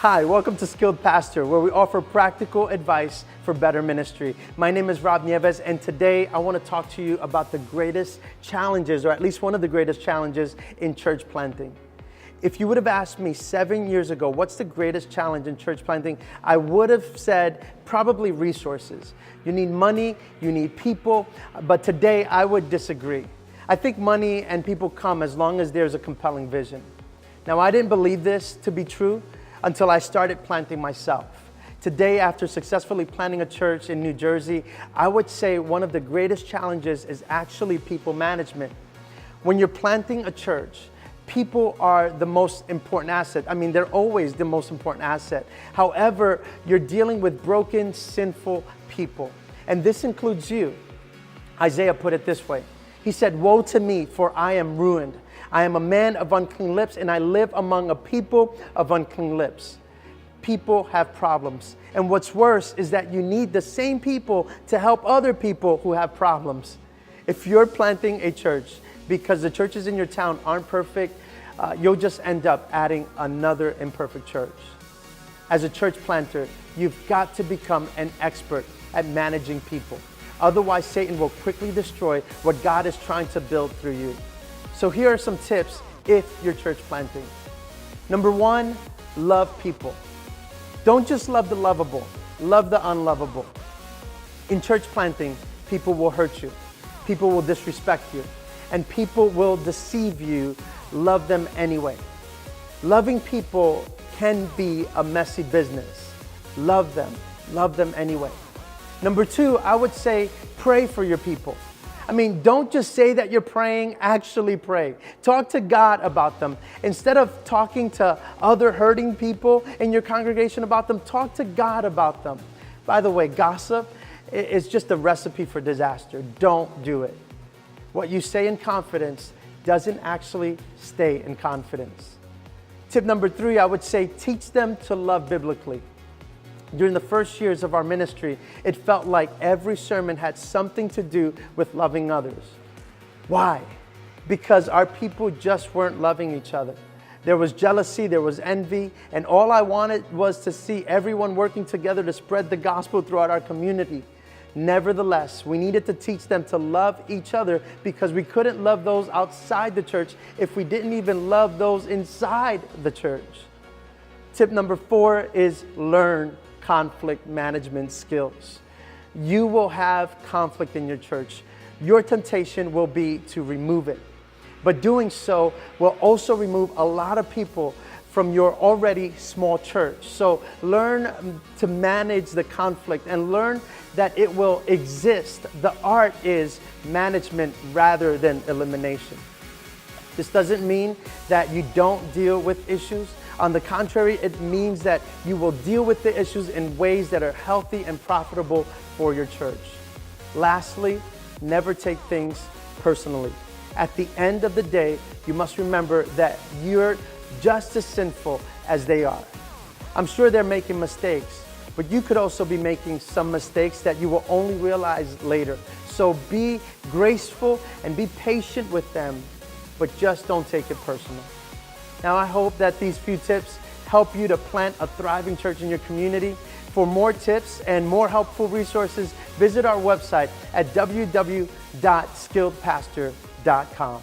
Hi, welcome to Skilled Pastor, where we offer practical advice for better ministry. My name is Rob Nieves, and today I want to talk to you about the greatest challenges, or at least one of the greatest challenges in church planting. If you would have asked me 7 years ago, what's the greatest challenge in church planting, I would have said probably resources. You need money, you need people, but today I would disagree. I think money and people come as long as there's a compelling vision. Now, I didn't believe this to be true until I started planting myself. Today, after successfully planting a church in New Jersey, I would say one of the greatest challenges is actually people management. When you're planting a church, people are the most important asset. I mean, they're always the most important asset. However, you're dealing with broken, sinful people, and this includes you. Isaiah put it this way. He said, "Woe to me, for I am ruined. I am a man of unclean lips, and I live among a people of unclean lips." People have problems. And what's worse is that you need the same people to help other people who have problems. If you're planting a church because the churches in your town aren't perfect, you'll just end up adding another imperfect church. As a church planter, you've got to become an expert at managing people. Otherwise, Satan will quickly destroy what God is trying to build through you. So here are some tips if you're church planting. Number one, love people. Don't just love the lovable, love the unlovable. In church planting, people will hurt you, people will disrespect you, and people will deceive you. Love them anyway. Loving people can be a messy business. Love them anyway. Number two, I would say pray for your people. I mean, don't just say that you're praying, actually pray. Talk to God about them. Instead of talking to other hurting people in your congregation about them, talk to God about them. By the way, gossip is just a recipe for disaster. Don't do it. What you say in confidence doesn't actually stay in confidence. Tip number three, I would say teach them to love biblically. During the first years of our ministry, it felt like every sermon had something to do with loving others. Why? Because our people just weren't loving each other. There was jealousy, there was envy, and all I wanted was to see everyone working together to spread the gospel throughout our community. Nevertheless, we needed to teach them to love each other because we couldn't love those outside the church if we didn't even love those inside the church. Tip number four is learn conflict management skills. You will have conflict in your church. Your temptation will be to remove it. But doing so will also remove a lot of people from your already small church. So learn to manage the conflict and learn that it will exist. The art is management rather than elimination. This doesn't mean that you don't deal with issues. On the contrary, it means that you will deal with the issues in ways that are healthy and profitable for your church. Lastly, never take things personally. At the end of the day, you must remember that you're just as sinful as they are. I'm sure they're making mistakes, but you could also be making some mistakes that you will only realize later. So be graceful and be patient with them, but just don't take it personal. Now, I hope that these few tips help you to plant a thriving church in your community. For more tips and more helpful resources, visit our website at www.skilledpastor.com.